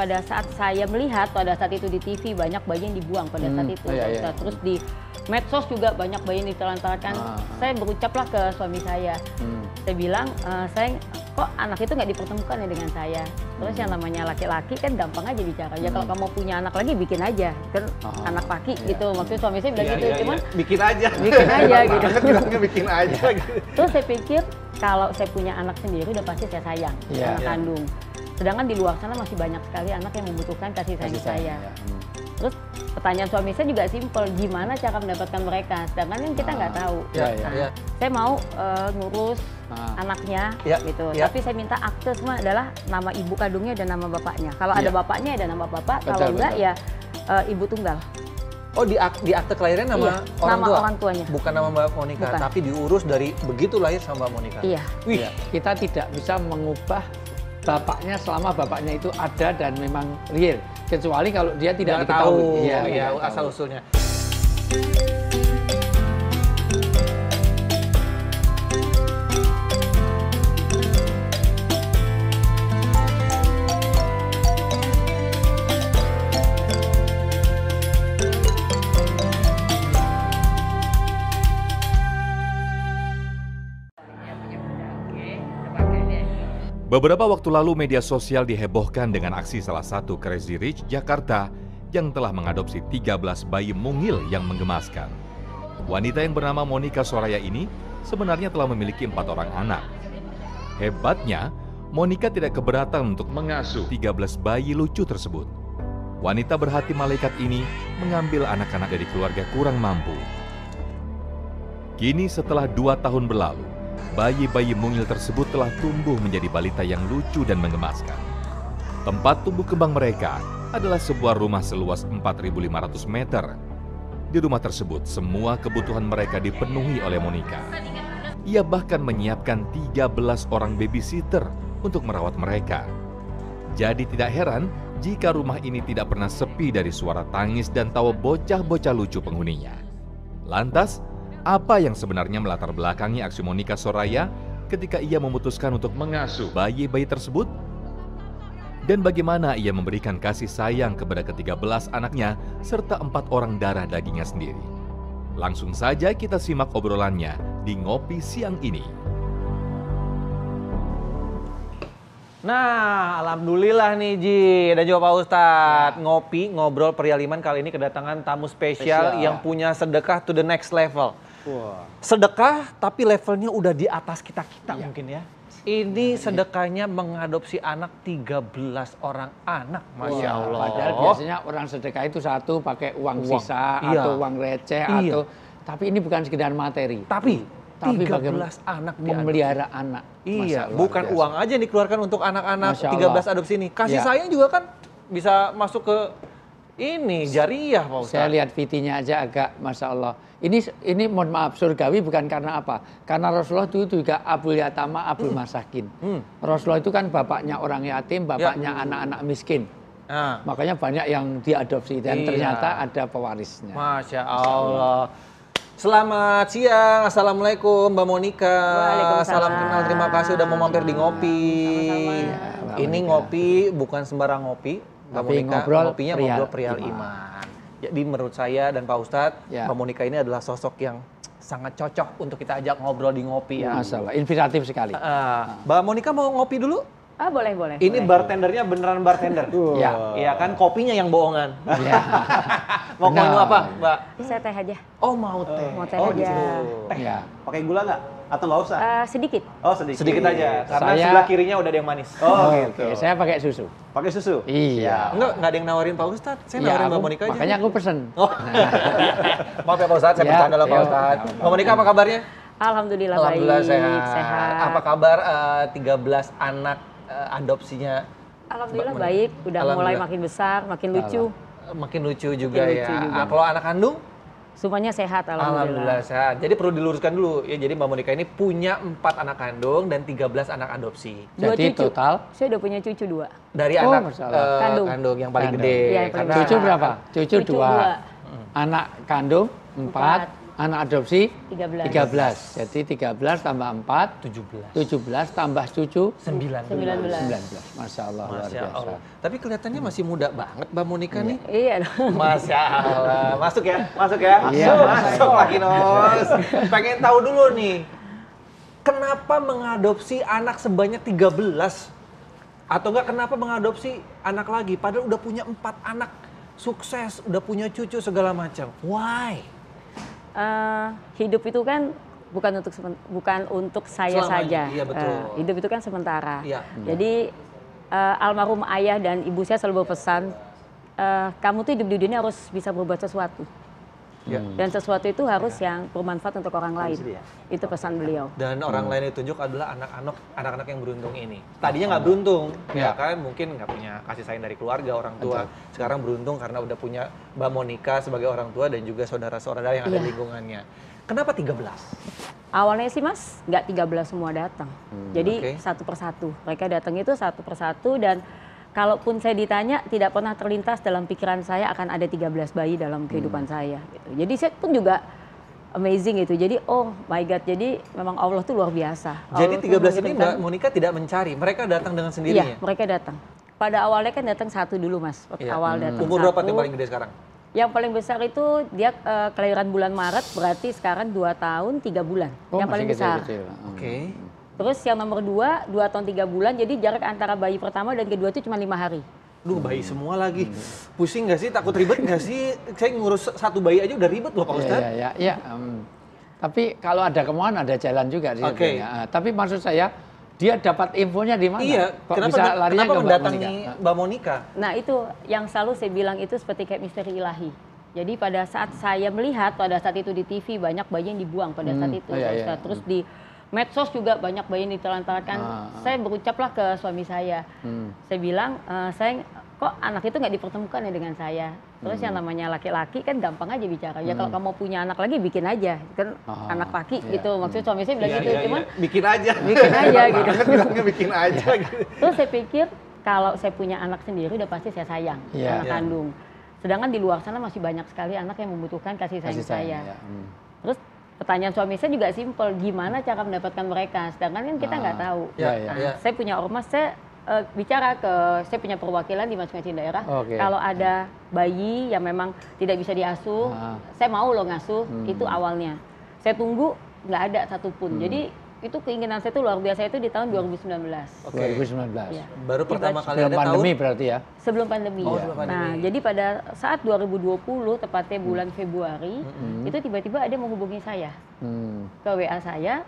pada saat saya melihat pada saat itu di TV banyak bayi yang dibuang pada saat itu. Terus di medsos juga banyak bayi yang ditelantarkan. Saya berucaplah ke suami saya. Saya bilang, saya kok anak itu nggak dipertemukan ya dengan saya. Terus yang namanya laki-laki kan gampang aja bicara. Ya kalau kamu punya anak lagi bikin aja. Kan anak laki gitu. Maksudnya suami saya bilang gitu. Cuman bikin aja. Bikin aja gitu. Bilangnya bikin aja. Terus saya pikir kalau saya punya anak sendiri udah pasti saya sayang. Anak kandung. Sedangkan di luar sana masih banyak sekali anak yang membutuhkan kasih sayang saya. Terus pertanyaan suami saya juga simpel, gimana cara mendapatkan mereka? Sedangkan kan kita nggak tahu. Saya mau ngurus anaknya gitu. Tapi saya minta akte semua adalah nama ibu kandungnya dan nama bapaknya. Kalau ada bapaknya ada nama bapak, kalau enggak ya ibu tunggal. Oh di akte kelahiran nama orang tuanya. Bukan nama Mbak Monica, tapi diurus dari begitu lahir sama Mbak Monica. Iya. Wih, kita tidak bisa mengubah bapaknya selama bapaknya itu ada dan memang real. Kecuali kalau dia tidak diketahui. Iya, asal usulnya. Beberapa waktu lalu media sosial dihebohkan dengan aksi salah satu Crazy Rich Jakarta yang telah mengadopsi 13 bayi mungil yang menggemaskan. Wanita yang bernama Monica Soraya ini sebenarnya telah memiliki 4 orang anak. Hebatnya, Monica tidak keberatan untuk mengasuh 13 bayi lucu tersebut. Wanita berhati malaikat ini mengambil anak-anak dari keluarga kurang mampu. Kini setelah 2 tahun berlalu, bayi-bayi mungil tersebut telah tumbuh menjadi balita yang lucu dan menggemaskan. Tempat tumbuh kembang mereka adalah sebuah rumah seluas 4.500 meter. Di rumah tersebut, semua kebutuhan mereka dipenuhi oleh Monica. Ia bahkan menyiapkan 13 orang babysitter untuk merawat mereka. Jadi tidak heran jika rumah ini tidak pernah sepi dari suara tangis dan tawa bocah-bocah lucu penghuninya. Lantas, apa yang sebenarnya melatar belakangi aksi Monica Soraya ketika ia memutuskan untuk mengasuh bayi-bayi tersebut? Dan bagaimana ia memberikan kasih sayang kepada ke-13 anaknya serta 4 orang darah dagingnya sendiri? Langsung saja kita simak obrolannya di Ngopi Siang ini. Nah, alhamdulillah nih Ji, dan juga Pak Ustadz. Ngopi, ngobrol Perialiman kali ini kedatangan tamu spesial yang punya sedekah to the next level. Sedekah tapi levelnya udah di atas kita-kita mungkin ya. Ini sedekahnya mengadopsi anak 13 orang anak, Masya Allah. Padahal biasanya orang sedekah itu satu pakai uang sisa atau uang receh atau, tapi ini bukan sekedar materi. Tapi 13 anak memelihara anak. Iya, bukan uang aja yang dikeluarkan untuk anak-anak 13 adopsi ini. Kasih sayang juga kan bisa masuk ke ini jariah, Pak Ustadz. Saya lihat VT-nya aja agak Masya Allah. Ini mohon maaf, surgawi bukan karena apa? Karena Rasulullah itu juga Abul Yatama, Abul Masakin. Rasulullah itu kan bapaknya orang yatim, bapaknya anak-anak miskin. Makanya banyak yang diadopsi dan ternyata ada pewarisnya. Masya Allah. Selamat siang, Assalamualaikum Mbak Monica. Salam kenal, terima kasih udah mau mampir di Ngopi. Ini ngopi bukan sembarang ngopi, Mbak Monica, ngopinya ngobrol perihal iman. Jadi menurut saya dan Pak Ustadz, Mbak Monica ini adalah sosok yang sangat cocok untuk kita ajak ngobrol di Ngopi ya. Masalah, inspiratif sekali. Mbak Monica mau ngopi dulu? Boleh. Ini bartendernya beneran bartender. Iya kan, kopinya yang bohongan. Mau minum apa, Mbak? Saya teh aja. Oh, mau teh. Mau teh aja. Teh. Pakai gula nggak? Atau nggak usah? Sedikit. Oh, sedikit aja. Karena sebelah kirinya udah ada yang manis. Oh, gitu. Saya pakai susu. Pakai susu? Iya. Nggak ada yang nawarin Pak Ustadz. Saya nawarin Mbak Monica aja. Makanya aku pesen. Maaf ya Pak Ustadz, saya bercanda loh Pak Ustadz. Mbak Monica apa kabarnya? Alhamdulillah Alhamdulillah baik. sehat. Apa kabar 13 anak adopsinya? Alhamdulillah baik, udah mulai makin besar, makin lucu. Makin lucu juga ya. Kalau anak kandung? Semuanya sehat, Alhamdulillah sehat. Jadi perlu diluruskan dulu ya. Jadi Mbak Monica ini punya 4 anak kandung dan 13 anak adopsi. Jadi total? Saya udah punya cucu 2. Dari anak kandung yang paling gede. Cucu berapa? Cucu 2. Anak kandung 4. Anak adopsi 13. 13. Jadi 13 tambah 4 17 tambah cucu 19. 19. Masya Allah, luar biasa. Tapi kelihatannya masih muda banget Mbak Monica nih. Iya dong. Masya Allah. Masuk ya? Masuk ya? Iya. Masuk lagi Nos. Pengen tahu dulu nih. Kenapa mengadopsi anak sebanyak 13? Atau enggak kenapa mengadopsi anak lagi? Padahal udah punya 4 anak. Sukses, udah punya cucu segala macam. Why? Hidup itu kan bukan untuk saya Selamanya. saja. Iya, betul. Hidup itu kan sementara. Iya. Jadi almarhum ayah dan ibu saya selalu berpesan, kamu tuh hidup di dunia harus bisa berbuat sesuatu. Ya. Dan sesuatu itu harus yang bermanfaat untuk orang lain. Itu pesan beliau. Dan orang lain yang ditunjuk adalah anak-anak yang beruntung ini. Tadinya nggak beruntung, ya kan? Mungkin nggak punya kasih sayang dari keluarga, orang tua. Sekarang beruntung karena udah punya Mbak Monica sebagai orang tua dan juga saudara-saudara yang ada di lingkungannya. Kenapa 13? Awalnya sih Mas, nggak 13 semua datang. Jadi satu persatu. Mereka datang itu satu persatu dan kalaupun saya ditanya, tidak pernah terlintas dalam pikiran saya akan ada 13 bayi dalam kehidupan saya. Gitu. Jadi saya pun juga amazing gitu. Jadi oh my God, jadi memang Allah tuh luar biasa. Jadi Allah 13 ini Mbak Monica tidak mencari, mereka datang dengan sendirinya? Iya, mereka datang. Pada awalnya kan datang satu dulu Mas, awal datang Umur satu. berapa yang paling gede sekarang? Yang paling besar itu dia kelahiran bulan Maret, berarti sekarang 2 tahun 3 bulan. Yang paling besar. Oke. Terus yang nomor 2 tahun 3 bulan, jadi jarak antara bayi pertama dan kedua itu cuma 5 hari. Duh, bayi semua lagi. Pusing nggak sih? Takut ribet nggak sih? Saya ngurus satu bayi aja udah ribet loh Pak Ustadz. Iya. Tapi kalau ada kemauan ada jalan juga sih. Tapi maksud saya, dia dapat infonya di mana? Iya, kok bisa larinya kenapa ke mendatangi Mbak Monica? Nah itu yang selalu saya bilang itu seperti kayak misteri ilahi. Jadi pada saat saya melihat, pada saat itu di TV banyak bayi yang dibuang pada saat itu. Ustaz. Terus di medsos juga banyak bayi yang ditelantarkan. Saya berucaplah ke suami saya. Saya bilang, saya kok anak itu nggak dipertemukan ya dengan saya. Terus yang namanya laki-laki kan gampang aja bicara. Ya kalau kamu punya anak lagi bikin aja. Kan anak laki gitu. Maksudnya suami saya bilang gitu. Cuman bikin aja. Bikin aja gitu. Bilangnya bikin aja gitu. Terus saya pikir kalau saya punya anak sendiri udah pasti saya sayang. Anak kandung. Sedangkan di luar sana masih banyak sekali anak yang membutuhkan kasih sayang saya. Terus pertanyaan suami saya juga simpel, gimana cara mendapatkan mereka? Sedangkan kan kita nggak tahu. Saya punya ormas, saya bicara saya punya perwakilan di masing-masing daerah. Kalau ada bayi yang memang tidak bisa diasuh, saya mau loh ngasuh, itu awalnya. Saya tunggu, nggak ada satupun. Jadi itu keinginan saya itu luar biasa itu di tahun 2019. 2019. Ya. Baru pertama kali ada pandemi tahun berarti ya? Sebelum pandemi. Sebelum pandemi. Nah, jadi pada saat 2020 tepatnya bulan Februari, itu tiba-tiba ada menghubungi saya. Ke WA saya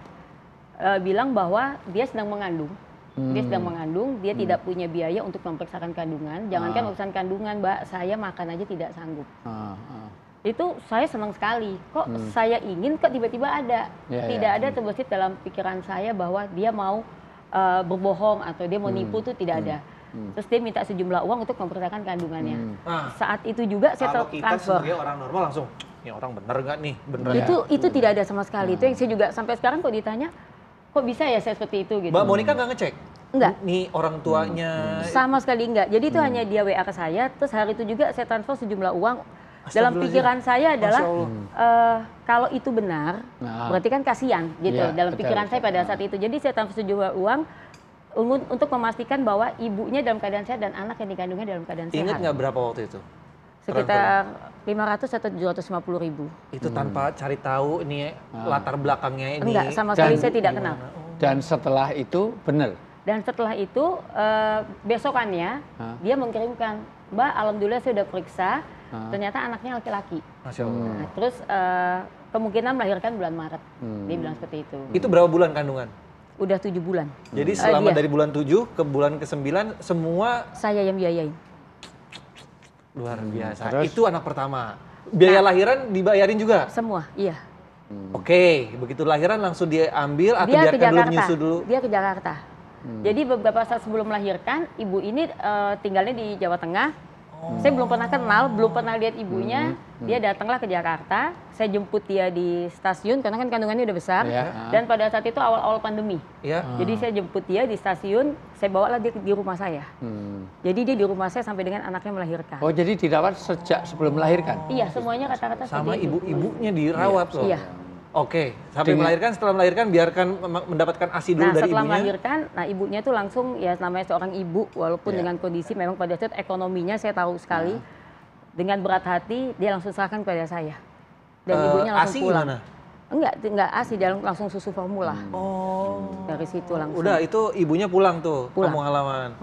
bilang bahwa dia sedang mengandung. Dia sedang mengandung, dia tidak punya biaya untuk memeriksakan kandungan. Jangankan urusan kandungan, Mbak, saya makan aja tidak sanggup. Itu saya senang sekali. Kok saya ingin, kok tiba-tiba ada. Tidak ada terbesit dalam pikiran saya bahwa dia mau berbohong atau dia mau nipu, itu tidak ada. Terus dia minta sejumlah uang untuk mempertahankan kandungannya. Saat itu juga saya kalau kita transfer. sebagai orang normal langsung, ini orang bener nggak nih? Bener Itu tidak ada sama sekali. Itu yang saya juga sampai sekarang kok ditanya, kok bisa ya saya seperti itu gitu. Mbak Monica nggak ngecek? Enggak. Nih orang tuanya. Sama sekali enggak. Jadi itu hanya dia WA ke saya, terus hari itu juga saya transfer sejumlah uang. Dalam pikiran saya adalah kalau itu benar, berarti kan kasihan gitu. Dalam pikiran saya pada saat itu. Jadi saya transfer sejumlah uang untuk memastikan bahwa ibunya dalam keadaan sehat dan anak yang dikandungnya dalam keadaan sehat. Ingat nggak berapa waktu itu? Sekitar 500 atau 750 ribu. Itu tanpa cari tahu ini latar belakangnya ini. Enggak, sama sekali saya tidak kenal. Dan setelah itu benar? Dan setelah itu besokannya dia mengirimkan, Mbak, alhamdulillah saya sudah periksa, ternyata anaknya laki-laki. Masya Allah. Nah, terus kemungkinan melahirkan bulan Maret. Dia bilang seperti itu. Itu berapa bulan kandungan? Udah 7 bulan. Jadi selama dari bulan 7 ke bulan ke-9 semua saya yang biayain. Luar biasa. Itu anak pertama. Biaya lahiran dibayarin juga? Semua, iya. Oke, begitu lahiran langsung dia ambil atau Dia ke biarkan dulu Jakarta. menyusu dulu? Dia ke Jakarta. Jadi beberapa saat sebelum melahirkan, ibu ini tinggalnya di Jawa Tengah. Saya belum pernah kenal, belum pernah lihat ibunya. Dia datanglah ke Jakarta, saya jemput dia di stasiun karena kan kandungannya udah besar. Dan pada saat itu awal-awal pandemi. Jadi saya jemput dia di stasiun, saya bawalah dia di rumah saya. Jadi dia di rumah saya sampai dengan anaknya melahirkan. Oh, jadi dirawat sejak sebelum melahirkan? Iya, semuanya kata-kata sama ibu-ibunya dirawat loh. Iya. Oke, sampai melahirkan, setelah melahirkan biarkan mendapatkan ASI dulu dari ibunya. Setelah melahirkan, nah ibunya tuh langsung ya namanya seorang ibu, walaupun dengan kondisi memang pada saat ekonominya saya tahu sekali, dengan berat hati dia langsung serahkan kepada saya. Dan ibunya langsung ASI pulang. Gimana? Enggak ASI, dia langsung susu formula. Dari situ langsung. Udah, itu ibunya pulang tuh, kampung halaman.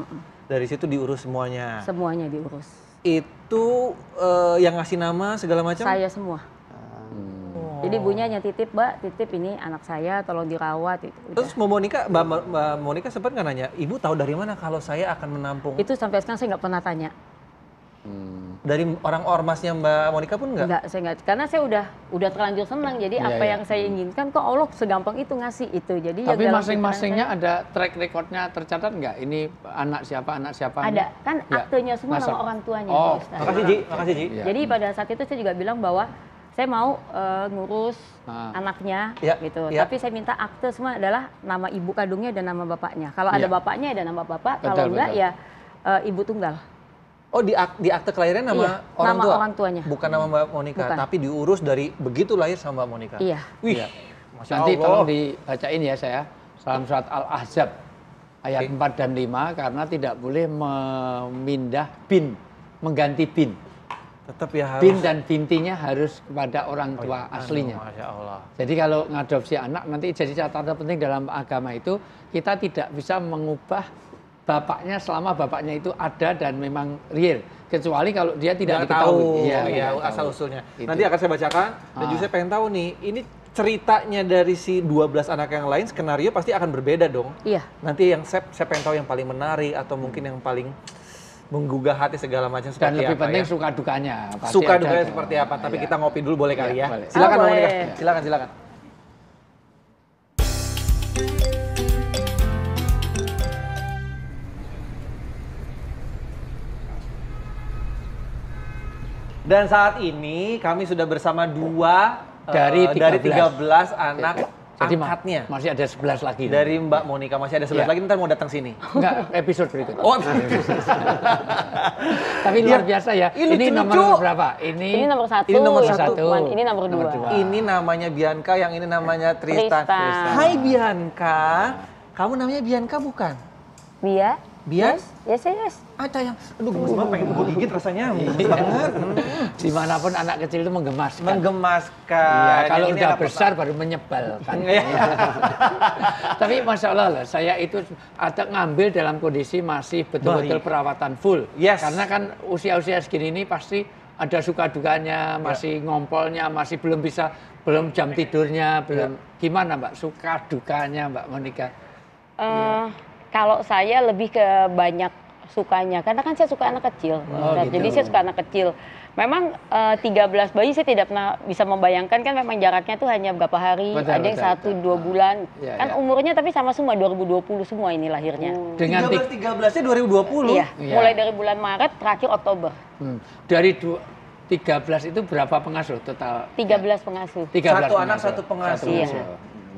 Dari situ diurus semuanya. Semuanya diurus. Itu yang ngasih nama segala macam? Saya semua. Jadi ibunya hanya titip, Mbak, titip ini anak saya, tolong dirawat. Terus Mbak Monika sempat nggak nanya, ibu tahu dari mana kalau saya akan menampung? Itu sampai sekarang saya nggak pernah tanya. Dari orang ormasnya Mbak Monika pun nggak? Nggak, saya nggak. Karena saya udah terlanjur senang. Jadi apa yang saya inginkan, kok Allah segampang itu ngasih itu. Jadi tapi masing-masingnya ada track recordnya tercatat nggak? Ini anak siapa? Ada, kan aktenya semua nama orang tuanya. Makasih Ji, makasih Ji. Jadi pada saat itu saya juga bilang bahwa saya mau ngurus anaknya gitu. Tapi saya minta akte semua adalah nama ibu kandungnya dan nama bapaknya. Kalau ada bapaknya ada nama bapak, kalau enggak ya ibu tunggal. Oh, di akte kelahiran nama orang tuanya. Bukan nama Mbak Monika, tapi diurus dari begitu lahir sama Mbak Monika. Iya. Wih, Masya Nanti Allah. tolong dibacain ya saya. Salam surat Al-Ahzab ayat 4 dan 5 karena tidak boleh memindah bin, mengganti bin. Tetap ya harus. Bin dan bintinya harus kepada orang tua aslinya. Masya Allah. Jadi kalau ngadopsi anak nanti jadi catatan penting dalam agama itu kita tidak bisa mengubah bapaknya selama bapaknya itu ada dan memang real. Kecuali kalau dia tidak diketahui. Iya, asal usulnya. Nanti akan saya bacakan dan juga saya pengen tahu nih, ini ceritanya dari si 12 anak yang lain, skenario pasti akan berbeda dong. Iya. Nanti yang saya pengen tahu yang paling menarik atau mungkin yang paling menggugah hati segala macam seperti apa. Dan lebih penting suka dukanya. Suka dukanya seperti apa, tapi kita ngopi dulu boleh kali ya. Boleh. Silakan boleh. Monika, silakan. Dan saat ini kami sudah bersama dari 13 anak Jadi angkatnya. masih ada 11 lagi. Dari Mbak Monika masih ada 11 lagi, ntar mau datang sini. Enggak, episode berikutnya. Oh. Tapi luar biasa ya. Ini nomor berapa? Ini nomor 1. Ini nomor 1. Ini nomor 2. Ini namanya Bianca, yang ini namanya Tristan. Hai Bianca. Kamu namanya Bianca bukan? Bias? Yes. Sayang. Aduh, gemes banget, pengen gue gigit rasanya. Gemes banget. Dimanapun anak kecil itu menggemaskan. Menggemaskan. Ya, kalau udah besar baru menyebalkan. Tapi Masya Allah lah, saya itu ada ngambil dalam kondisi masih betul-betul perawatan full. Yes. Karena kan usia-usia segini ini pasti ada suka dukanya, masih ngompolnya, masih belum jam tidurnya, belum. Gimana Mbak, suka dukanya Mbak Monika? Kalau saya lebih ke banyak sukanya, karena kan saya suka anak kecil. Gitu. Jadi saya suka anak kecil. Memang 13 bayi saya tidak pernah bisa membayangkan, kan memang jaraknya tuh hanya berapa hari, ada yang 1-2 bulan. Kan umurnya tapi sama semua, 2020 semua ini lahirnya. Dengan 13-nya 2020? Iya, mulai dari bulan Maret, terakhir Oktober. Dari 13 itu berapa pengasuh total? 13 pengasuh. 13 Satu anak, satu pengasuh. Iya.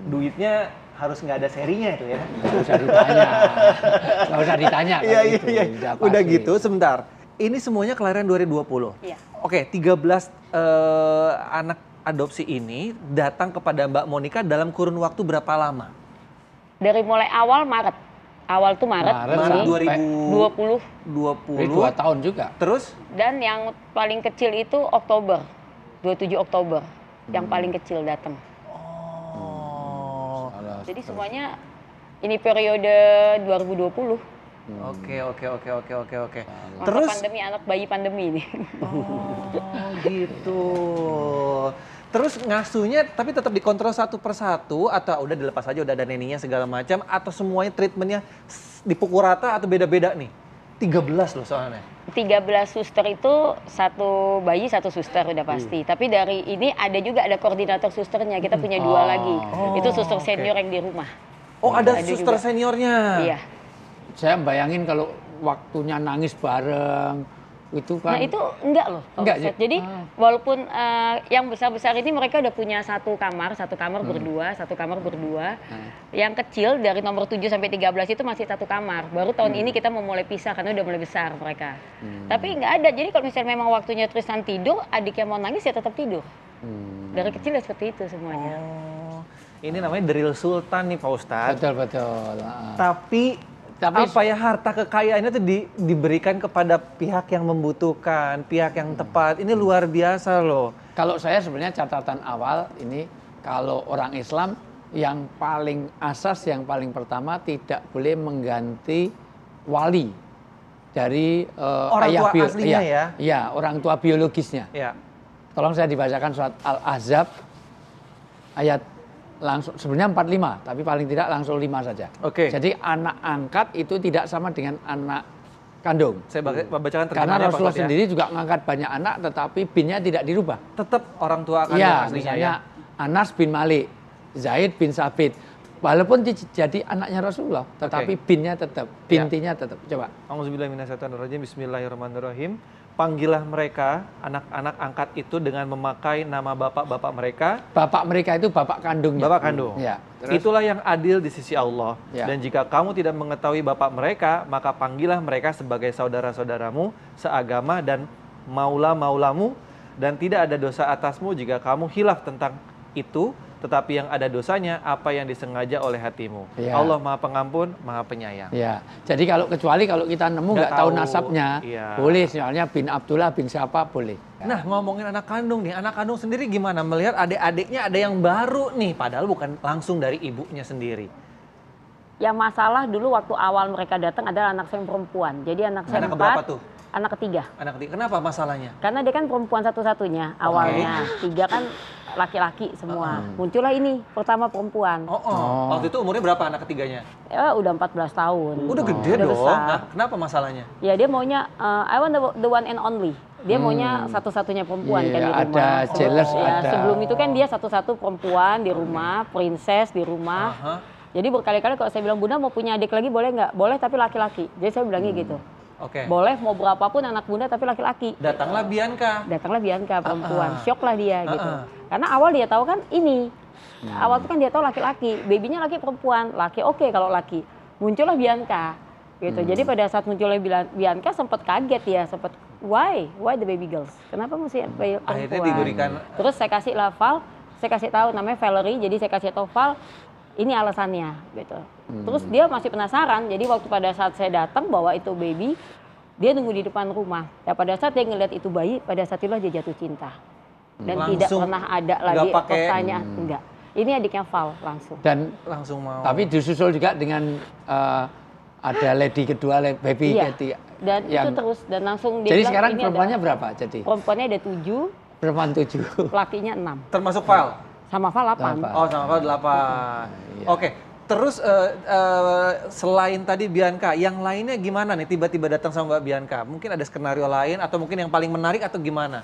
Duitnya harus nggak ada serinya itu ya? Nggak usah ditanya. Iya. Udah gitu, sebentar. Ini semuanya kelahiran 2020? Iya. Oke, 13 anak adopsi ini datang kepada Mbak Monika dalam kurun waktu berapa lama? Dari mulai awal Maret. Awal tuh Maret 2020. 2 tahun juga. Terus? Dan yang paling kecil itu Oktober, 27 Oktober. Yang paling kecil datang. Jadi semuanya ini periode 2020. Oke. Masa Terus pandemi, anak bayi pandemi ini. Gitu. Terus ngasuhnya tapi tetap dikontrol satu persatu atau udah dilepas aja, udah ada neninya segala macam, atau semuanya treatmentnya dipukul rata atau beda-beda nih? 13 loh soalnya. 13 suster itu satu bayi satu suster udah pasti. Tapi dari ini ada koordinator susternya. Kita punya 2 lagi. Itu suster senior yang di rumah. Oh, ada suster seniornya. Iya. Saya bayangin kalau waktunya nangis bareng, Itu kan. Nah itu enggak loh. Enggak, jadi walaupun yang besar-besar ini mereka udah punya satu kamar berdua, satu kamar berdua. Yang kecil dari nomor 7 sampai 13 itu masih satu kamar. Baru tahun ini kita mau mulai pisah karena udah mulai besar mereka. Tapi nggak ada. Jadi kalau misalnya memang waktunya Tristan tidur, adiknya mau nangis ya tetap tidur. Dari kecil ya seperti itu semuanya. Ini namanya drill sultan nih Pak Ustadz. Betul. Tapi apa ya, harta kekayaannya itu diberikan kepada pihak yang membutuhkan, pihak yang tepat. Ini luar biasa loh. Kalau saya sebenarnya catatan awal ini, kalau orang Islam yang paling asas, yang paling pertama tidak boleh mengganti wali dari orang ayah tua aslinya ya? Iya, orang tua biologisnya. Ya. Tolong saya dibacakan surat Al-Ahzab ayat langsung, sebenarnya 45, tapi paling tidak langsung 5 saja. Oke. Jadi anak angkat itu tidak sama dengan anak kandung. Saya bacakan Karena terjemahannya, Rasulullah Pak Ustadz, sendiri juga mengangkat banyak anak, tetapi binnya tidak dirubah. Tetap orang tua kandung Iya, aslinya misalnya ya. Anas bin Malik, Zaid bin Sabit. Walaupun jadi anaknya Rasulullah, tetapi binnya tetap, bintinya tetap. Coba. Auzubillahiminasyaitonirrajim. Bismillahirrahmanirrahim. Panggillah mereka, anak-anak angkat itu dengan memakai nama bapak-bapak mereka. Bapak mereka itu bapak kandungnya. Bapak kandung. Ya, terus? Itulah yang adil di sisi Allah. Ya. Dan jika kamu tidak mengetahui bapak mereka, maka panggillah mereka sebagai saudara-saudaramu, seagama dan maula-maulamu. Dan tidak ada dosa atasmu jika kamu hilaf tentang itu. Tetapi yang ada dosanya apa yang disengaja oleh hatimu. Ya. Allah Maha Pengampun, Maha Penyayang. Ya, jadi kecuali kalau kita nemu nggak tahu nasabnya, iya. boleh, misalnya bin Abdullah bin siapa boleh. Nah, ngomongin anak kandung nih, anak kandung sendiri gimana? Melihat adik-adiknya ada yang baru nih, padahal bukan langsung dari ibunya sendiri. Yang masalah dulu waktu awal mereka datang adalah anak saya yang perempuan. Jadi anak saya Anak keberapa tuh? Anak ketiga. Anak ketiga. Kenapa masalahnya? Karena dia kan perempuan satu-satunya awalnya. 3 kan laki-laki semua. Muncullah ini pertama perempuan. Waktu itu umurnya berapa anak ketiganya? Ya udah 14 tahun. Udah gede udah dong. besar. Nah, kenapa masalahnya? Ya dia maunya I want the one and only. Dia maunya satu-satunya perempuan kan di rumah. Ada jealous, ya, ada. sebelum itu kan dia satu-satu perempuan di rumah, princess di rumah. Jadi berkali-kali kalau saya bilang, Bunda mau punya adik lagi boleh nggak? Boleh tapi laki-laki. Jadi saya bilangnya gitu. Oke. Boleh mau berapapun anak Bunda tapi laki-laki. Datanglah Bianca. Datanglah Bianca perempuan. Shock lah dia gitu. Karena awal dia tahu kan ini. Awal itu kan dia tahu laki-laki. Babynya laki perempuan. Laki oke kalau laki. Muncullah Bianca. Gitu. Jadi pada saat munculnya Bianca sempat kaget ya, sempat why the baby girls? Kenapa mesti perempuan? Akhirnya diberikan. Terus saya kasih lah Val, saya kasih tahu namanya Valerie. Jadi saya kasih tahu Val, ini alasannya gitu. Terus dia masih penasaran. Jadi waktu pada saat saya datang bawa itu baby, dia nunggu di depan rumah. Ya pada saat dia ngeliat itu bayi, pada saat itulah dia jatuh cinta. Dan Langsung, tidak pernah ada lagi pertanyaan. Enggak. Ini adiknya Val langsung. Dan langsung mau. tapi disusul juga dengan ada lady kedua, baby ketiga. Dan yang, itu terus dan langsung dia jadi bilang, sekarang ini perempuannya ada, berapa? Jadi perempuannya ada 7, perempuan 7. lakinya 6. Termasuk Val? Sama Val 8. Oh, sama Val 8. Oke. Terus selain tadi Bianca, yang lainnya gimana nih tiba-tiba datang sama Mbak Bianca? Mungkin ada skenario lain atau mungkin yang paling menarik atau gimana?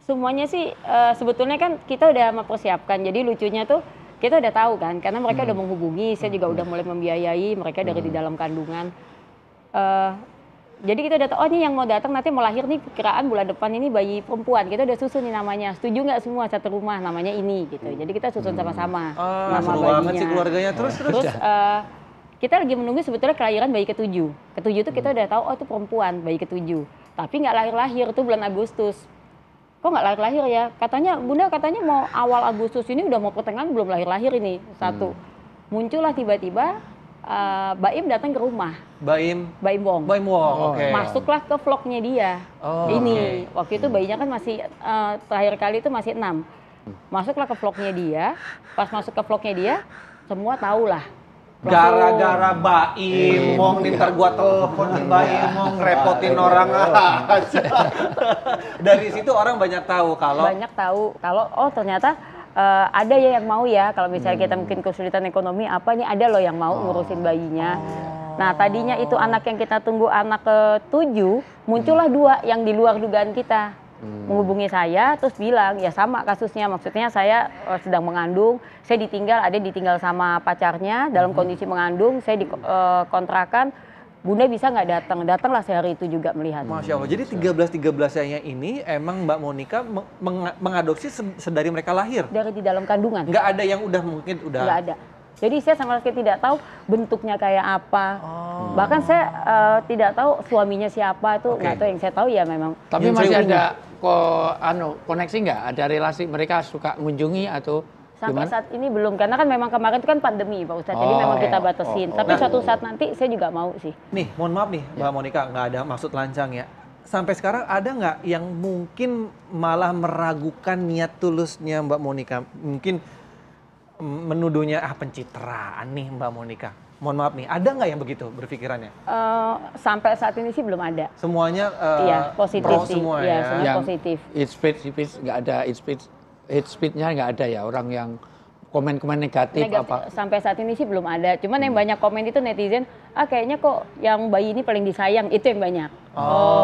Semuanya sih sebetulnya kan kita udah mempersiapkan. Jadi lucunya tuh kita udah tahu kan, karena mereka udah menghubungi, saya juga udah mulai membiayai mereka dari di dalam kandungan. Jadi kita udah tahu, oh ini yang mau datang nanti mau lahir nih perkiraan bulan depan ini bayi perempuan. Kita udah susun nih namanya. Setuju nggak semua satu rumah namanya ini gitu. Jadi kita susun sama-sama nama seru bayinya. banget sih keluarganya. Terus kita lagi menunggu sebetulnya kelahiran bayi ke-7. Ke-7 itu kita udah tahu, oh itu perempuan bayi ke-7. Tapi nggak lahir-lahir, itu bulan Agustus. Kok nggak lahir-lahir ya? Katanya Bunda katanya mau awal Agustus ini udah mau pertengahan belum lahir-lahir ini. Satu. Muncullah tiba-tiba Baim datang ke rumah. Baim Wong. Oke. Masuklah ke vlognya dia. Ini waktu itu bayinya kan masih terakhir kali itu masih 6. Masuklah ke vlognya dia. Pas masuk ke vlognya dia, semua tahu lah. Gara-gara Baim Wong nih, ntar gua telepon Baim Wong repotin orang aja. Dari situ orang banyak tahu kalau oh ternyata ada ya yang mau ya, kalau misalnya kita mungkin kesulitan ekonomi apa nih, ada loh yang mau ngurusin bayinya. Nah tadinya itu anak yang kita tunggu anak ke-7, muncullah 2 yang di luar dugaan kita. Menghubungi saya terus bilang ya sama kasusnya, maksudnya saya sedang mengandung, saya ditinggal, ada ditinggal sama pacarnya dalam kondisi mengandung, saya dikontrakan Bunda bisa nggak datang? Datanglah sehari itu juga melihat. Masya Allah. Jadi 13-13-nya ini emang Mbak Monica mengadopsi sedari mereka lahir? Dari di dalam kandungan. Nggak ada yang mungkin udah? Nggak ada. Jadi saya sama sekali tidak tahu bentuknya kayak apa. Bahkan saya tidak tahu suaminya siapa itu nggak tahu. Yang saya tahu ya memang. Tapi masih ada koneksi nggak? Ada relasi mereka suka mengunjungi atau sampai gimana? saat ini belum, karena kan memang kemarin itu kan pandemi Pak Ustadz, jadi memang kita batasin. Tapi suatu saat nanti saya juga mau sih. Nih, mohon maaf nih Mbak Monica, nggak ada maksud lancang ya. Sampai sekarang ada nggak yang mungkin malah meragukan niat tulusnya Mbak Monica? Mungkin menuduhnya pencitraan nih Mbak Monica. Mohon maaf nih, ada nggak yang begitu berpikirannya? Sampai saat ini sih belum ada. Semuanya positif sih. Semua ya. ya. Semua positif. Hate nggak ada, hate speech-nya nggak ada ya, orang yang komen-komen negatif apa? Sampai saat ini sih belum ada. Cuman yang banyak komen itu netizen, kayaknya kok yang bayi ini paling disayang, itu yang banyak.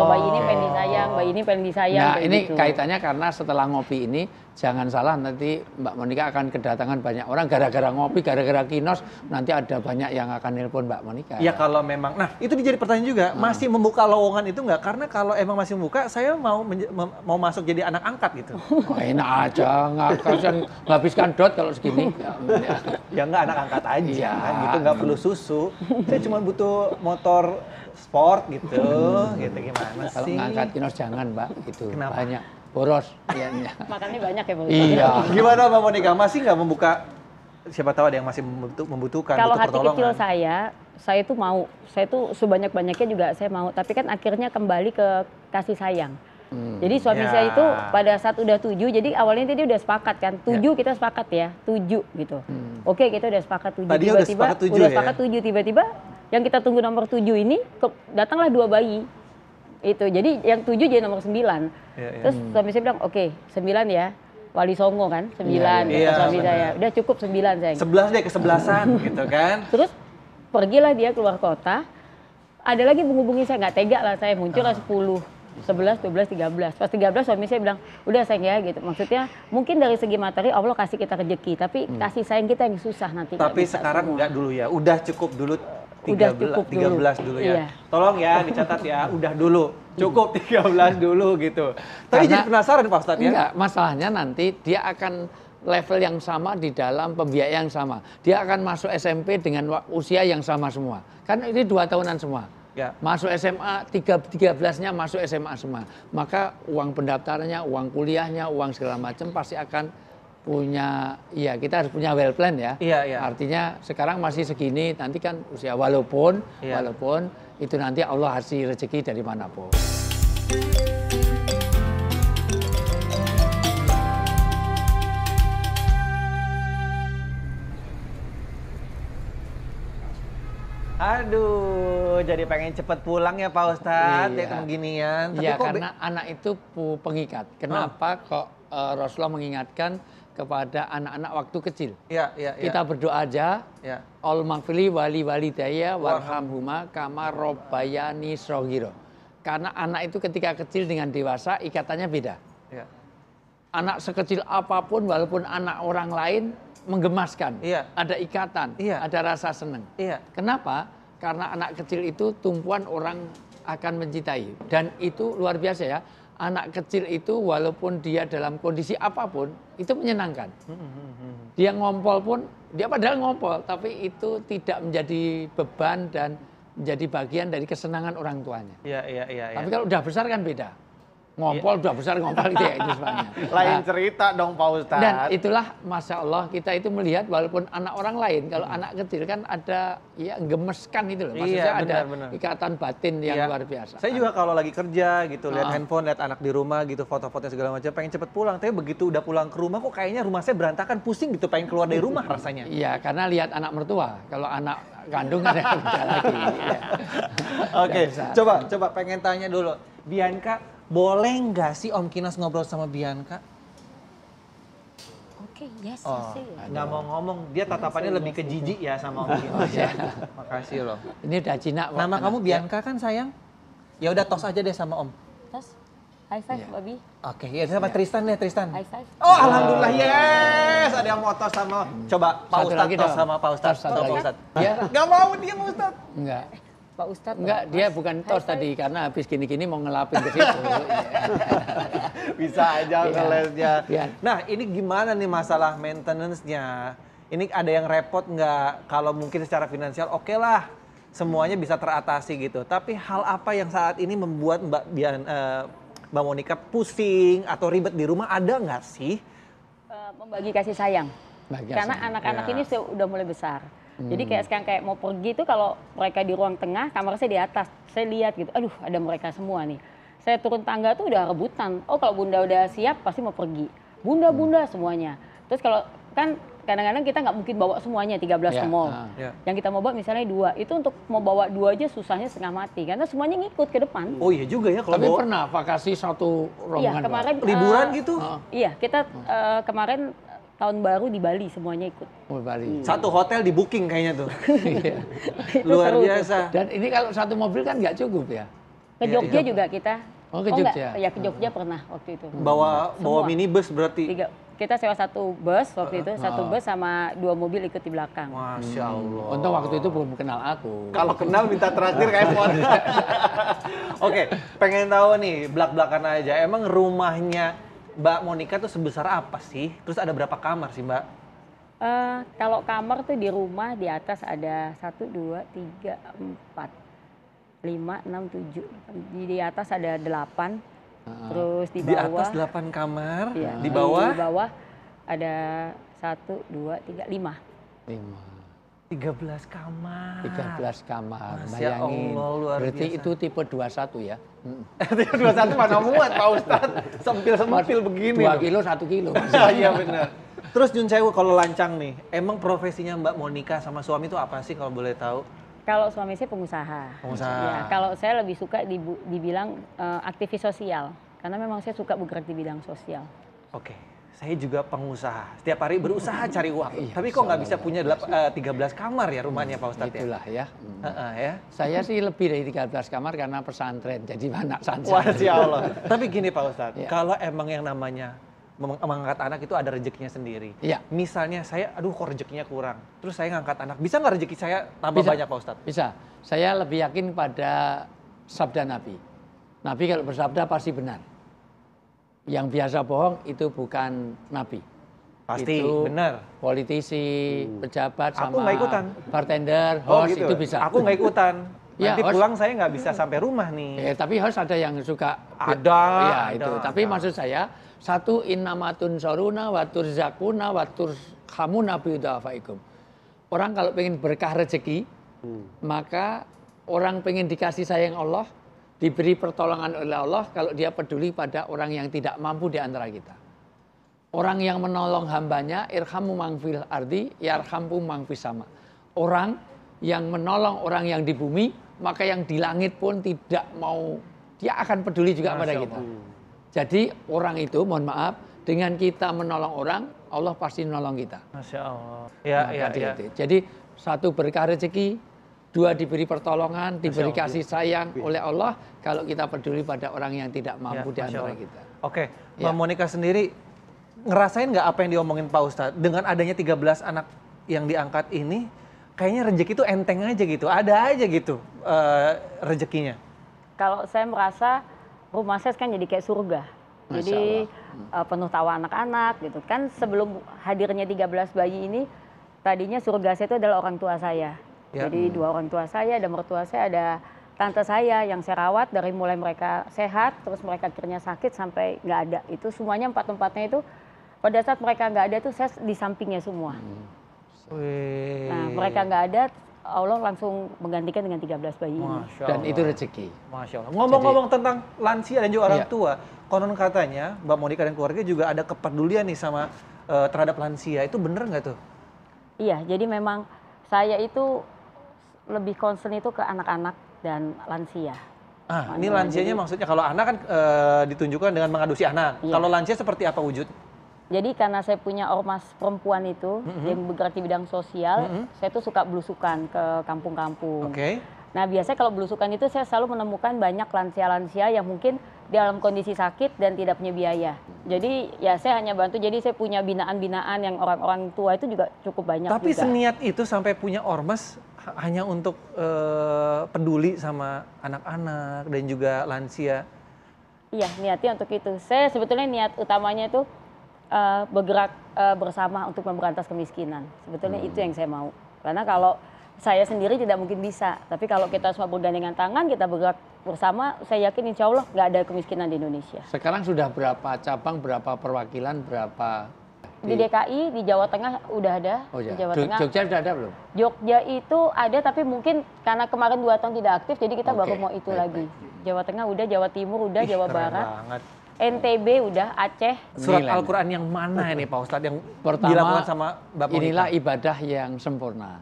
Bayi ini paling disayang, bayi ini paling disayang. Nah ini gitu. kaitannya karena setelah ngopi ini, jangan salah nanti Mbak Monica akan kedatangan banyak orang gara-gara ngopi, gara-gara kinos, nanti ada banyak yang akan nelpon Mbak Monica. Ya kalau memang, nah itu jadi pertanyaan juga, masih membuka lowongan itu nggak? Karena kalau emang masih membuka, saya mau masuk jadi anak angkat gitu. Enak aja, ngabiskan dot kalau segini. Ya nggak, anak angkat aja, kan, gitu, nggak perlu susu. Saya cuma butuh motor sport gitu, gitu gimana sih? Kalau ngangkat kinos jangan Mbak, gitu. Kenapa? Banyak boros. Makannya banyak ya Pak. Iya. Gimana Mbak Monica, masih nggak membuka? Siapa tahu ada yang masih membutuhkan. Kalau hati pertolongan. kecil saya tuh mau, saya tuh sebanyak-banyaknya juga saya mau. Tapi kan akhirnya kembali ke kasih sayang. Jadi suami saya itu pada saat udah 7, jadi awalnya dia udah sepakat kan, 7 kita sepakat ya, 7 gitu. Oke, kita udah sepakat 7, tiba-tiba udah sepakat 7, tiba-tiba yang kita tunggu nomor 7 ini, datanglah 2 bayi. Itu, jadi yang 7 jadi nomor 9. Terus suami saya bilang, oke, 9 ya, Wali Songo kan, 9 kata suami saya. Udah cukup 9 sayang. 11 deh, kesebelasan gitu kan. Terus pergilah dia keluar kota, ada lagi menghubungi saya, nggak tega lah saya, muncullah 10. 11, 12, 13. Pas 13 suami saya bilang, udah sayang ya gitu. Maksudnya mungkin dari segi materi Allah kasih kita rezeki, tapi kasih sayang kita yang susah nanti. Tapi sekarang enggak dulu ya, udah cukup dulu 13 dulu ya. Iya. Tolong ya dicatat ya, udah dulu. Cukup 13 dulu gitu. Tapi jadi penasaran Pak Ustadz ya. Enggak, masalahnya nanti dia akan level yang sama di dalam pembiayaan yang sama. Dia akan masuk SMP dengan usia yang sama semua. Kan ini 2 tahunan semua. Ya. Masuk SMA, 13-nya masuk SMA semua. Maka uang pendaftarannya, uang kuliahnya, uang segala macam pasti akan punya, ya kita harus punya well plan ya. Iya. Artinya sekarang masih segini, nanti kan usia walaupun itu nanti Allah kasih rezeki dari manapun. Aduh, jadi pengen cepet pulang ya Pak Ustadz, ya beginian. Iya, karena anak itu pengikat. Kenapa kok Rasulullah mengingatkan kepada anak-anak waktu kecil? Iya. Kita berdoa aja. Ya. Al maghfili wali walidayya warhamhuma kama robbayani shroghiro. Karena anak itu ketika kecil dengan dewasa ikatannya beda. Ya. Anak sekecil apapun walaupun anak orang lain menggemaskan, ada ikatan, ada rasa senang. Kenapa? Karena anak kecil itu tumpuan orang akan mencintai. Dan itu luar biasa ya, anak kecil itu walaupun dia dalam kondisi apapun, itu menyenangkan. Dia ngompol pun, dia padahal ngompol, tapi itu tidak menjadi beban dan menjadi bagian dari kesenangan orang tuanya. Iya. Tapi kalau udah besar kan beda. Ngompol udah besar ngompol gitu ya itu sebenarnya. Lain cerita dong Pak Ustadz. Dan itulah Masya Allah kita itu melihat walaupun anak orang lain, kalau anak kecil kan ada ya gemeskan itu loh. Maksudnya ada ikatan batin yang luar biasa. Saya juga kalau lagi kerja gitu, lihat handphone, lihat anak di rumah gitu, foto-foto segala macam, pengen cepet pulang. Tapi begitu udah pulang ke rumah kok kayaknya rumah saya berantakan, pusing gitu, pengen keluar dari rumah rasanya. Iya, karena lihat anak mertua. Kalau anak kandung ada yang beda lagi. Oke, coba pengen tanya dulu. Bianca, boleh nggak sih Om Kinos ngobrol sama Bianca? Oke, yes. Nggak mau ngomong, dia tatapannya lebih ke jijik ya sama Om Kinos ya. Makasih loh. Ini udah jinak. Nama kamu Bianca kan sayang? Ya udah tos aja deh sama Om. Tos, high five Babi. Oke, ya sama Tristan deh, Tristan. High five. Oh alhamdulillah, yes, ada yang mau tos sama. Coba Pak Satu Ustadz lagi tos dong. sama Pak Ustadz. Satu lagi. Nggak mau dia Pak Ustadz. Enggak. Pak Ustadz. Enggak, dia bukan tos tadi karena habis gini-gini mau ngelapin ke situ. Bisa aja ngelesnya. Iya. Nah, ini gimana nih masalah maintenance-nya? Ini ada yang repot nggak? Kalau mungkin secara finansial oke lah, semuanya bisa teratasi gitu. Tapi hal apa yang saat ini membuat Mbak Monica pusing atau ribet di rumah, ada nggak sih? Membagi kasih sayang. Karena anak-anak ini sudah mulai besar. Jadi kayak sekarang kayak mau pergi itu kalau mereka di ruang tengah, kamar saya di atas. Saya lihat gitu, aduh ada mereka semua nih. Saya turun tangga tuh udah rebutan. Oh kalau bunda udah siap pasti mau pergi. Bunda semuanya. Terus kalau kan kadang-kadang kita nggak mungkin bawa semuanya 13 ke mall. Yang kita mau bawa misalnya 2. Itu untuk mau bawa 2 aja susahnya setengah mati. Karena semuanya ngikut ke depan. Oh iya juga ya kalau Tapi bawa. pernah vakasi satu rombongan. Iya kemarin. Liburan gitu? Iya kita kemarin tahun baru di Bali semuanya ikut. Oh, Bali. Satu hotel di booking kayaknya tuh. Iya. Luar biasa. Dan ini kalau satu mobil kan nggak cukup ya? Ke Jogja juga kita. Oh ke Jogja? Ya ke Jogja pernah waktu itu. Bawa minibus berarti? Kita sewa satu bus waktu itu, satu bus sama 2 mobil ikut di belakang. Masya Allah. Untung waktu itu belum kenal aku. Kalau kenal minta traktir kayak iPhone. Oke, pengen tahu nih, belak-belakan aja. Emang rumahnya Mbak Monica tuh sebesar apa sih? Terus ada berapa kamar sih Mbak? Kalau kamar tuh di rumah di atas ada 1, 2, 3, 4, 5, 6, 7. Di atas ada 8. Terus di bawah. Di atas 8 kamar. Iya, di bawah? Di bawah ada 1, 2, 3, 5. 13 kamar. 13 kamar. Masya Bayangin. Allah, luar Berarti biasa. itu tipe 21 ya? 21 mana muat Pak Ustadz. Sempil-sempil begini. 2 kilo, 1 kilo. Iya benar. Terus Jun Sewu kalau lancang nih, emang profesinya Mbak Monica sama suami itu apa sih kalau boleh tahu? Kalau suami saya pengusaha. Pengusaha. Ya, kalau saya lebih suka dibilang aktivis sosial. Karena memang saya suka bergerak di bidang sosial. Oke. Saya juga pengusaha. Setiap hari berusaha cari uang. Iya, Tapi kok nggak bisa punya 13 kamar ya rumahnya Pak Ustadz ya? Itulah ya. Ya. Saya sih lebih dari 13 kamar karena pesantren. Jadi anak santri. Masya Allah. Tapi gini Pak Ustadz, Ya. kalau emang yang namanya mengangkat anak itu ada rezekinya sendiri. Iya. Misalnya saya, aduh kok rezekinya kurang. Terus saya ngangkat anak, bisa nggak rezeki saya tambah banyak Pak Ustadz? Bisa. Saya lebih yakin pada sabda Nabi. Nabi kalau bersabda pasti benar. Yang biasa bohong itu bukan Nabi. Pasti, itu benar. Politisi, pejabat, Aku sama nggak ikutan. bartender, Oh host gitu. itu bisa. Aku nggak ikutan. Ya, Nanti host. pulang saya nggak bisa sampai rumah nih. Tapi host ada yang suka. Ada, Ya ada, itu. Tapi ada. maksud saya, satu innamatun soruna watur zakuna watur hamuna biudafaikum. Orang kalau pengen berkah rezeki, maka orang pengen dikasih sayang Allah, diberi pertolongan oleh Allah kalau dia peduli pada orang yang tidak mampu di antara kita. Orang yang menolong hambanya, irhamu mangfil ardi, yarhampu mangfis sama. Orang yang menolong orang yang di bumi, maka yang di langit pun tidak mau, dia akan peduli juga pada kita. Jadi orang itu, mohon maaf, dengan kita menolong orang, Allah pasti menolong kita. Masya Allah. Ya. Jadi satu berkah rezeki, 2 diberi pertolongan, diberi kasih sayang oleh Allah kalau kita peduli pada orang yang tidak mampu di antara kita. Oke, Mbak Monica sendiri ngerasain nggak apa yang diomongin Pak Ustadz? Dengan adanya 13 anak yang diangkat ini, kayaknya rezeki itu enteng aja gitu, ada aja gitu rezekinya. Kalau saya merasa rumah saya kan jadi kayak surga. Jadi penuh tawa anak-anak gitu kan. Sebelum hadirnya 13 bayi ini, tadinya surga saya itu adalah orang tua saya. Ya. Jadi 2 orang tua saya, ada mertua saya, ada tante saya yang saya rawat dari mulai mereka sehat, terus mereka akhirnya sakit sampai nggak ada. Itu semuanya 4-empatnya itu pada saat mereka nggak ada tuh saya di sampingnya semua. Nah mereka nggak ada, Allah langsung menggantikan dengan 13 bayi ini. Dan itu rezeki. Masya Allah. Ngomong-ngomong tentang lansia dan juga orang tua, konon katanya Mbak Monica dan keluarga juga ada kepedulian nih sama terhadap lansia. Itu bener nggak tuh? Iya, jadi memang saya itu lebih concern itu ke anak-anak dan lansia. Ini lansianya maksudnya kalau anak kan ditunjukkan dengan mengadopsi anak. Iya. Kalau lansia seperti apa wujud? Jadi karena saya punya ormas perempuan itu yang bergerak di bidang sosial, saya tuh suka belusukan ke kampung-kampung. Oke. Nah biasanya kalau belusukan itu saya selalu menemukan banyak lansia-lansia yang mungkin dalam kondisi sakit dan tidak punya biaya. Jadi ya saya hanya bantu, jadi saya punya binaan-binaan yang orang-orang tua itu juga cukup banyak. Tapi juga. seniat itu sampai punya ormas hanya untuk peduli sama anak-anak dan juga lansia. Iya, niatnya untuk itu. Saya sebetulnya niat utamanya itu bergerak bersama untuk memberantas kemiskinan. Sebetulnya itu yang saya mau. Karena kalau saya sendiri tidak mungkin bisa. Tapi kalau kita semua bergandengan tangan, kita bergerak bersama, saya yakin insya Allah nggak ada kemiskinan di Indonesia. Sekarang sudah berapa cabang, berapa perwakilan, berapa? Di DKI, di Jawa Tengah udah ada. Oh ya. Di Jawa Tengah. Jogja sudah ada belum? Jogja itu ada, tapi mungkin karena kemarin 2 tahun tidak aktif, jadi kita baru mau itu lagi. Jawa Tengah udah, Jawa Timur udah, Jawa Barat. Banget. NTB udah, Aceh. Surat Al-Quran yang mana ini Pak Ustadz yang Pertama, dilakukan sama Bapak inilah Monika? ibadah yang sempurna.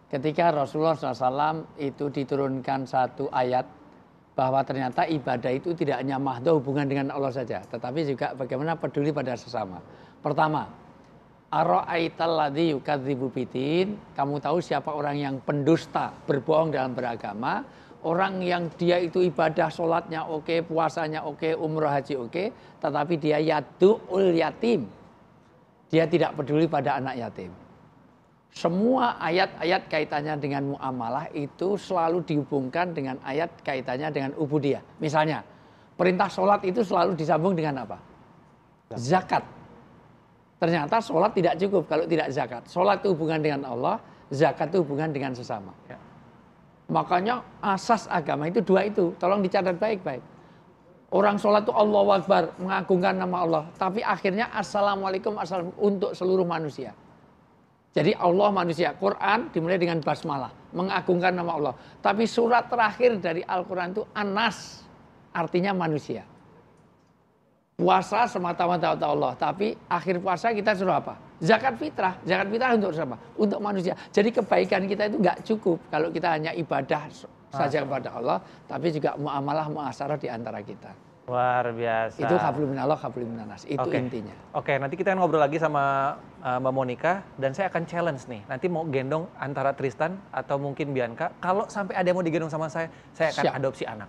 Ketika Rasulullah SAW itu diturunkan satu ayat bahwa ternyata ibadah itu tidak hanya mahdoh hubungan dengan Allah saja, tetapi juga bagaimana peduli pada sesama. Pertama, ara'aital ladzi yukadzibu bidin, kamu tahu siapa orang yang pendusta, berbohong dalam beragama, orang yang dia itu ibadah, sholatnya oke, puasanya oke, umroh haji oke, tetapi dia yadu'ul yatim, dia tidak peduli pada anak yatim. Semua ayat-ayat kaitannya dengan muamalah itu selalu dihubungkan dengan ayat kaitannya dengan ubudiyah. Misalnya, perintah sholat itu selalu disambung dengan apa? Zakat. Ternyata sholat tidak cukup kalau tidak zakat. Sholat itu hubungan dengan Allah, zakat itu hubungan dengan sesama. Ya. Makanya asas agama itu 2 itu. Tolong dicatat baik-baik. Orang sholat itu Allahu Akbar, mengagungkan nama Allah. Tapi akhirnya Assalamualaikum untuk seluruh manusia. Jadi Allah manusia, Quran dimulai dengan basmalah, mengagungkan nama Allah. Tapi surat terakhir dari Al-Quran itu An-Nas, artinya manusia. Puasa semata-mata untuk Allah, tapi akhir puasa kita suruh apa? Zakat fitrah untuk siapa? Untuk manusia. Jadi kebaikan kita itu nggak cukup kalau kita hanya ibadah saja kepada Allah, tapi juga muamalah muasyarah di antara kita. Luar biasa. Itu hablum minallah, hablum minanas. Itu intinya. Oke, nanti kita akan ngobrol lagi sama Mbak Monika dan saya akan challenge nih. Nanti mau gendong antara Tristan atau mungkin Bianca. Kalau sampai ada yang mau digendong sama saya akan adopsi anak.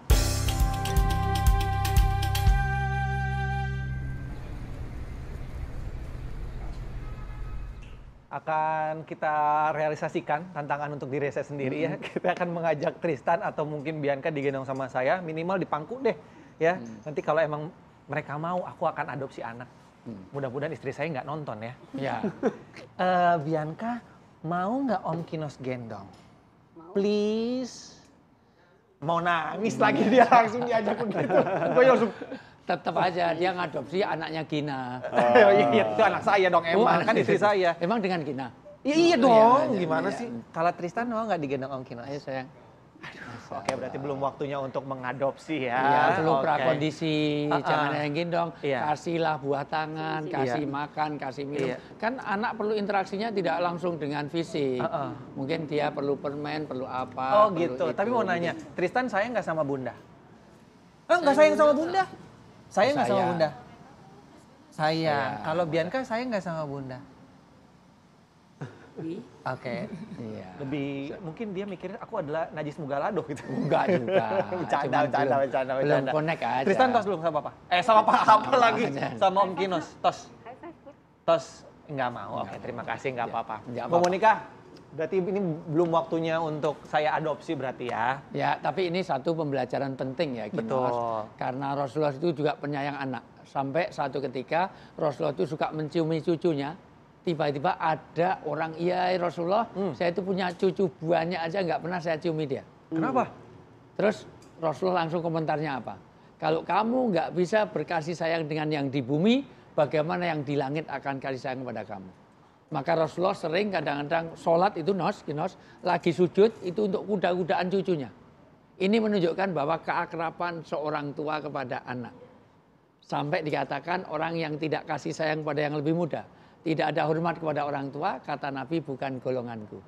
Akan kita realisasikan tantangan untuk diri saya sendiri ya. Kita akan mengajak Tristan atau mungkin Bianca digendong sama saya, minimal dipangku deh. Ya, nanti kalau emang mereka mau, aku akan adopsi anak. Mudah-mudahan istri saya nggak nonton ya. Ya. Bianca, mau nggak Om Kinos gendong? Mau. Please. Mau nangis lagi dia langsung diajak begitu. Gue langsung. Tetap aja dia ngadopsi anaknya Gina. Oh iya, itu anak saya dong emang, kan istri saya. Emang dengan Gina? Iya dong, gimana sih? Kalau Tristan mau nggak digendong Om Kinos? Ayo sayang. Oke, berarti belum waktunya untuk mengadopsi ya. Iya, perlu prakondisi, jangan yang gendong. Iya. Kasihlah buah tangan, kasih makan, kasih minum. Kan anak perlu interaksinya tidak langsung dengan fisik. Mungkin dia perlu permen, perlu apa. Oh gitu, tapi mau nanya, Tristan sayang nggak sama Bunda? Nggak sayang sama Bunda? Sayang nggak sama Bunda? Sayang. Kalau Bianca sayang nggak sama Bunda? Oke. Iya. Lebih mungkin dia mikir aku adalah Najis Mugalado gitu. Enggak juga. Bercanda. Belum connect aja. Tristan tos belum sama Papa? Sama Papa lagi. Sama Om Kinos. Tos nggak mau. Oke, terima kasih nggak apa-apa. Mbak Monika, berarti ini belum waktunya untuk saya adopsi berarti ya? Ya, tapi ini satu pembelajaran penting ya, Kinos. Betul. Karena Rasulullah itu juga penyayang anak. Sampai suatu ketika Rasulullah itu suka menciumi cucunya. Tiba-tiba ada orang, iya Rasulullah, saya itu punya cucu buahnya aja nggak pernah saya ciumi dia. Kenapa? Terus Rasulullah langsung komentarnya apa? Kalau kamu nggak bisa berkasih sayang dengan yang di bumi, bagaimana yang di langit akan kasih sayang kepada kamu? Maka Rasulullah sering kadang-kadang sholat itu lagi sujud itu untuk kuda-kudaan cucunya. Ini menunjukkan bahwa keakraban seorang tua kepada anak. Sampai dikatakan orang yang tidak kasih sayang pada yang lebih muda, tidak ada hormat kepada orang tua, kata Nabi bukan golonganku.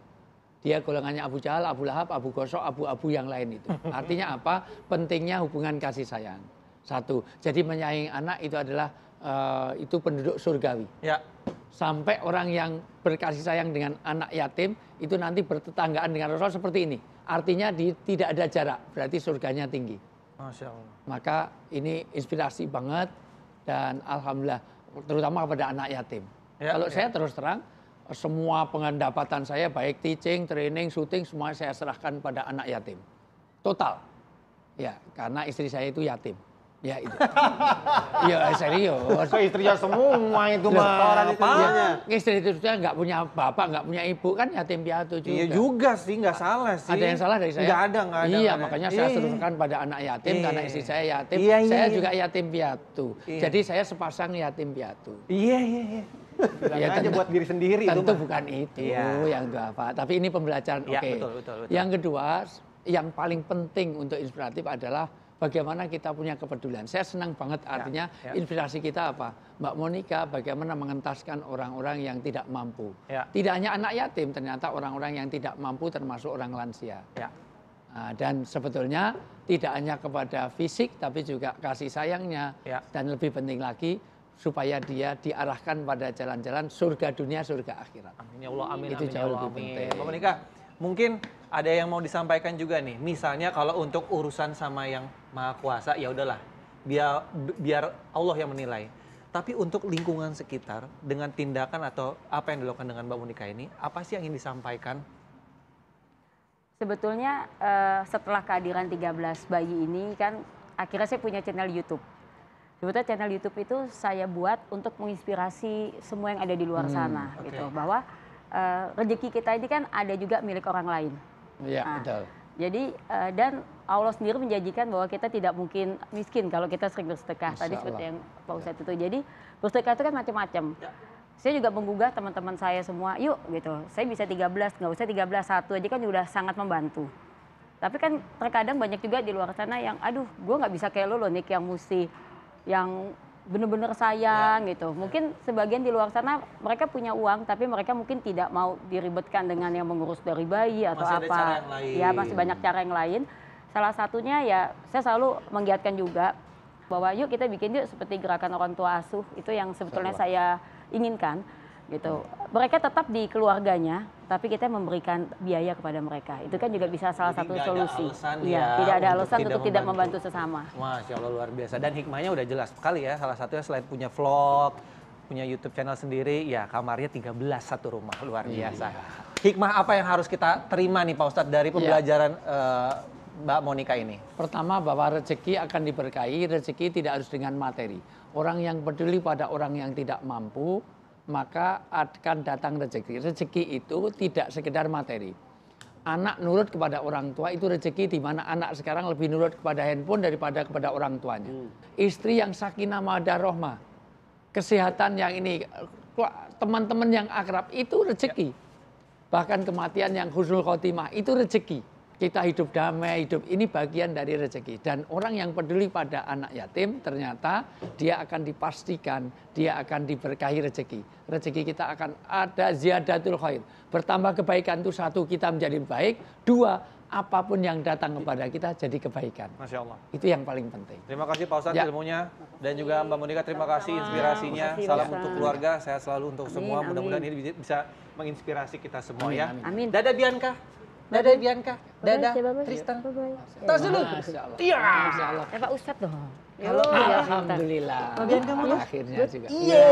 Dia golongannya Abu Jahal, Abu Lahab, Abu Gosok, Abu yang lain itu. Artinya apa? Pentingnya hubungan kasih sayang. Satu, jadi menyayangi anak itu adalah itu penduduk surgawi. Ya. Sampai orang yang berkasih sayang dengan anak yatim itu nanti bertetanggaan dengan Rasul seperti ini. artinya tidak ada jarak, berarti surganya tinggi. Masya Allah. Maka ini inspirasi banget dan alhamdulillah, terutama kepada anak yatim. Kalau saya terus terang, semua pendapatan saya baik teaching, training, syuting, semua saya serahkan pada anak yatim. Total. Ya, karena istri saya itu yatim. Ya itu. Ya serius. Kok istrinya semua itu mah. Ya, istri itu nggak punya bapak, nggak punya ibu, kan yatim piatu juga. Iya juga sih, nggak salah sih. Ada yang salah dari saya? Nggak ada. Iya, makanya saya serahkan pada anak yatim karena istri saya yatim. Saya juga yatim piatu. Jadi saya sepasang yatim piatu. Iya. Ya, aja buat diri sendiri. Tentu bukan itu yang apa. Tapi ini pembelajaran. Oke. Betul. Yang kedua, yang paling penting untuk inspiratif adalah bagaimana kita punya kepedulian. Saya senang banget artinya inspirasi kita apa? Mbak Monica bagaimana mengentaskan orang-orang yang tidak mampu. Tidak hanya anak yatim, ternyata orang-orang yang tidak mampu termasuk orang lansia. Nah, dan sebetulnya tidak hanya kepada fisik tapi juga kasih sayangnya. Dan lebih penting lagi supaya dia diarahkan pada jalan-jalan surga dunia, surga akhirat. Amin ya Allah, amin. Itu jauh lebih penting. Mbak Monica, mungkin ada yang mau disampaikan juga nih. Misalnya kalau untuk urusan sama yang Maha Kuasa, ya udahlah, biar Allah yang menilai. Tapi untuk lingkungan sekitar dengan tindakan atau apa yang dilakukan dengan Mbak Monica ini, apa sih yang ingin disampaikan? Sebetulnya setelah kehadiran 13 bayi ini kan akhirnya saya punya channel YouTube. Sebetulnya channel YouTube itu saya buat untuk menginspirasi semua yang ada di luar sana gitu, bahwa rezeki kita ini kan ada juga milik orang lain. Iya, betul. Jadi dan Allah sendiri menjanjikan bahwa kita tidak mungkin miskin kalau kita sering bersedekah. Tadi seperti yang Pak Ustadz itu. Jadi bersedekah itu kan macam-macam. Saya juga menggugah teman-teman saya semua, yuk gitu. Saya bisa 13, nggak usah 13, satu aja kan udah sangat membantu. Tapi kan terkadang banyak juga di luar sana yang, aduh, gue nggak bisa kayak lo loh Nick yang mesti yang bener-bener sayang gitu. Mungkin sebagian di luar sana mereka punya uang tapi mereka mungkin tidak mau diribetkan dengan yang mengurus dari bayi atau masih apa. Ada cara yang lain. Ya masih banyak cara yang lain. Salah satunya ya saya selalu menggiatkan juga bahwa yuk kita bikin yuk seperti gerakan orang tua asuh, itu yang sebetulnya saya inginkan gitu. Mereka tetap di keluarganya tapi kita memberikan biaya kepada mereka. Itu kan juga bisa salah satu solusi. Iya, tidak ada alasan untuk tidak membantu sesama. Masya Allah, luar biasa. Dan hikmahnya udah jelas sekali ya. Salah satunya selain punya vlog, punya YouTube channel sendiri, ya kamarnya 13 satu rumah, luar biasa. Hikmah apa yang harus kita terima nih Pak Ustadz dari pembelajaran Mbak Monica ini? Pertama, bahwa rezeki akan diberkahi, rezeki tidak harus dengan materi. Orang yang peduli pada orang yang tidak mampu, maka akan datang rezeki. Rezeki itu tidak sekedar materi. Anak nurut kepada orang tua itu rezeki, di mana anak sekarang lebih nurut kepada handphone daripada kepada orang tuanya. Istri yang sakinah mawaddah rahmah, kesehatan yang ini, teman-teman yang akrab itu rezeki. Bahkan kematian yang husnul khotimah itu rezeki. Kita hidup damai, hidup ini bagian dari rezeki. Dan orang yang peduli pada anak yatim, ternyata dia akan dipastikan, dia akan diberkahi rezeki. Rezeki kita akan ada ziyadatul khair. Bertambah kebaikan itu satu, kita menjadi baik. Dua, apapun yang datang kepada kita jadi kebaikan. Masya Allah. Itu yang paling penting. Terima kasih Pak Ustadz ilmunya. Dan juga Mbak Monica, terima kasih inspirasinya. Salam untuk keluarga, sehat selalu untuk semua. Mudah-mudahan ini bisa menginspirasi kita semua ya. Amin. Dadah Bianca. Dadah Bianca, dadah Tristan. Tas dulu. Iya. Pak Ustadz dong. Alhamdulillah. Bianca mau akhirnya juga. Iya.